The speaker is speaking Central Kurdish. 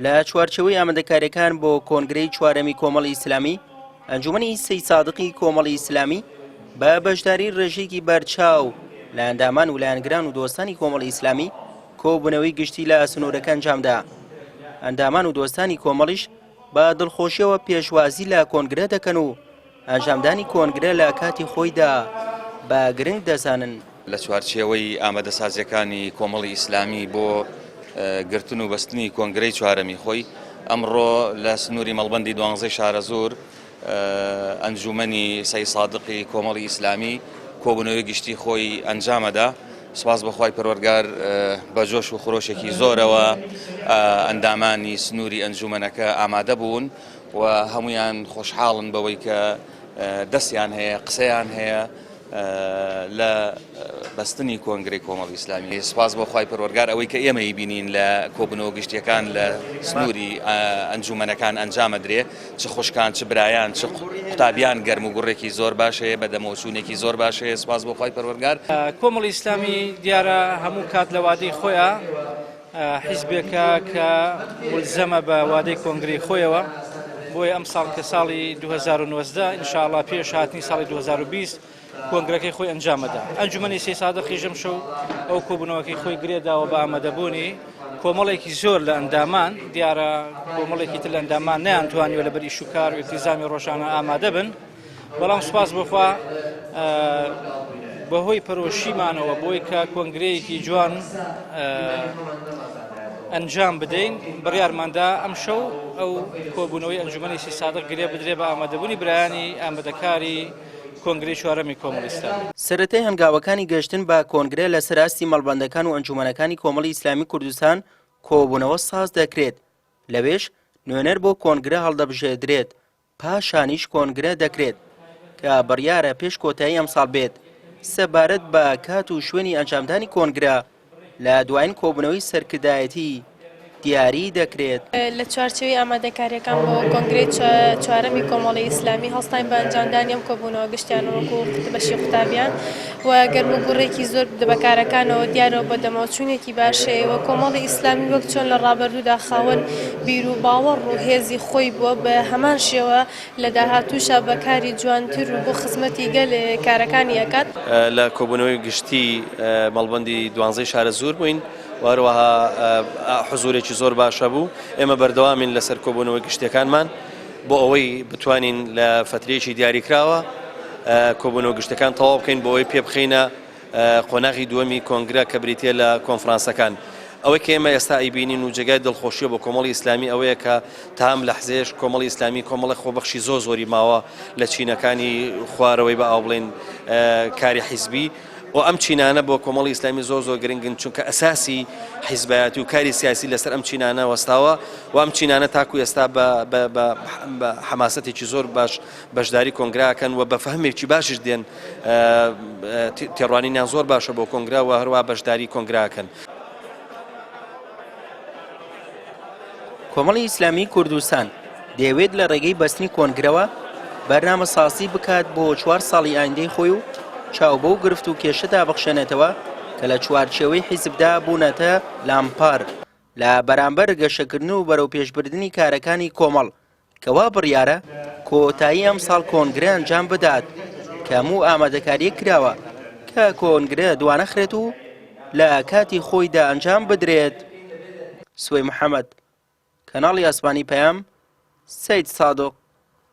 لە چوارچەوەی ئامادەکاریەکان بۆ کۆنگرەی چوارەمی کۆمەڵی ئیسلامی ئەنجومەنی سەی سادقی کۆمەڵی ئیسلامی بە بەشداری ڕێژێکی بەرچاو لە ئەندامان و لایەنگران و دۆستانی کۆمەڵی ئیسلامی کۆبوونەوەی گشتی لە سنوورەکە ئەنجامدا. ئەندامان و دۆستانی کۆمەڵیش بە دڵخۆشیەوە پێشوازی لە کۆنگرە دەکەن و ئەنجامدانی کۆنگرە لە کاتی خۆیدا بە گرنگ دەزانن. لە چوارچێوەی ئامادەسازیەکانی کۆمەڵی ئیسلامی بۆ گرتن و بەستنی کۆنگرەی چوارەمی خۆی ئەمڕۆ لە سنووری مەڵبەندی 12 شارەزۆر ئەنجومەنی سەی سادقی کۆمەڵی ئیسلامی کۆبوونەوەی گشتی خۆی ئەنجامەدا. سپاس بەخوای پەروەردگار بە جۆش و خۆشێکی زۆرەوە ئەندامانی سنووری ئەنجومەنەکە ئامادە بوون و هەمویان خۆشحاڵن بەوەی کە دەستیان هەیە قسەیان هەیە لە بەستنی کۆنگرەی کۆمەڵی ئیسلامی. سپاس بەخوای پەروەردگار ئەوەی کە ئێمەی بینین لە کۆبوونەوە گشتیەکان لە سنووری ئەنجومەنەکان ئەنجامەدرێ، چ خوشکان چ برایان چ قوتابیان گەرم و گوڕێکی زۆر باش هەیە، بە دەمەوچوونێکی زۆر باش هەیە. سپاس بەخوای پەروەردگار. کۆمەڵی ئیسلامی دیارە هەموو کات لە وادەی خۆیە حیزبێکە کە ملزەمە بە وادەی کۆنگرەی خۆیەوە، بۆیە ئەم ساڵ کە ساڵی 2019 ئینشاءڵڵا پێش هاتنی ساڵی 2020 کۆنگرەکەی خۆی ئەنجامەدا. ئەنجومەنی سەی سادقی ژەم شەو ئەو کۆبوونەوەکەی خۆی گرێداوە بە ئامادەبوونی کۆمەڵێکی زۆر لە ئەندامان. دیارە کۆمەڵێکی تر لە ئەندامان نەیانتوانیوە لەبەر ئیش و کار و ئیلتیزامی ڕۆژانە ئامادە بن، بەڵام سوپاس بخوا بەهۆی پەرۆشیمانەوە بۆی کە کۆنگرەیەکی جوان ئەنجام بدەین بڕیارماندا ئەم شەو ئەو کۆبوونەوەی ئەنجومەنی سەی سادق گرێ بدرێ بە ئامادەبوونی برایانی ئامادەکاری کۆنگرەی چوارەمی کۆمەڵی ئیسلامی. سەرەتای هەنگاوەکانی گەشتن بە کۆنگرە لە سەراستی مەڵبەندەکان و ئەنجومەنەکانی کۆمەڵی ئیسلامی کوردستان کۆبوونەوە ساز دەکرێت، لەوێش نوێنەر بۆ کۆنگرە هەڵدەبژێدرێت، پاشانیش کۆنگرە دەکرێت کە بڕیارە پێش کۆتایی ئەمساڵ بێت. سەبارەت بە کات و شوێنی ئەنجامدانی کۆنگرە لە دوایین کۆبوونەوەی سەرکردایەتی دیاری دەکرێت. لە چوارچێوەی ئامادەکاریەکان بۆ کۆنگرەی چوارەمی کۆمەڵی ئیسلامی هەڵستان بە ئەنجامدانی ئەم کۆبوونەوە گشتیان وەکو بەشی قوتابیان و گەرم و گوڕێکی زۆر بەکارەکانەوە دیارەوە بە دەمەوچوونێکی باشەیەوە. کۆمەڵی ئیسلامی وەک چۆن لە ڕابردوودا خاوەن بیر و باوەڕ و هێزی خۆی بووە، بە هەمان شێوە لە داهاتووشە بەکاری جوانتر و بۆ خزمەتی گەل کارەکانی ئەکات. لە کۆبوونەوەی گشتی مەڵبەندی 12 شارەزۆر بووین، وەروەها حزورێکی زۆر باشە بوو. ئێمە بەردەوامین لەسەر کۆبوونەوەی گشتەکانمان بۆ ئەوەی بتوانین لە فترەیەکی دیاریکراوە کۆبوونەوە گشتەکان تەواو بکەین بۆ ئەوەی پێ بخەینە قۆناغی دووەمی کۆنگرە کە بریتە لە کۆنفرانسەکان. ئەوەی کە ئێمە ئێستا ئەیبینین و جێگای دڵخۆشیە بۆ کۆمەڵی ئیسلامی ئەوەیە کە تام لە حزێش کۆمەڵی ئیسلامی کۆمەڵی خۆبەخشی زۆری ماوە لە چینەکانی خوارەوەی بە ئاو بڵێن کاری حیزبی، و ئەم چینانە بۆ کۆمەڵی ئیسلامی زۆر گرنگن، چونکە ئەساسی حیزبایەتی و کاری سیاسی لەسەر ئەم چینانە وەستاوە و ئەم چینانە تاکو ئێستا بە حماسەتێکی زۆر باش بەشداری کۆنگراکەن و بە فەهمێکی باشش دێن، تێڕوانینیان زۆر باشە بۆ کۆنگرا و هەروە بەشداری کۆنگراکەن. کۆمەڵی ئیسلامی کوردستان دەیەوێت لە ڕێگەی بەستنی کۆنگرەوە بەرنامەسازی بکات بۆ 4 ساڵی ئایندەی خۆی و چاوبە و گرفت و کێشەدا بەخشێنێتەوە کە لە چوارچێوەی حیزبدا بوونەتە لامپار لە بەرامبەر گەشەکردن و بەرەو پێشبردننی کارەکانی کۆمەڵ، کەوا بڕیارە کۆتایی ئەم ساڵ کۆنگرە ئەنجام بدات کە هەموو ئامادەکاریە کراوە کە کۆنگرە دوانەخرێت و لە کاتی خۆیدا ئەنجام بدرێت. سوێی محەممەد، کەناڵی ئاسمانی پەیام، سەید سادق.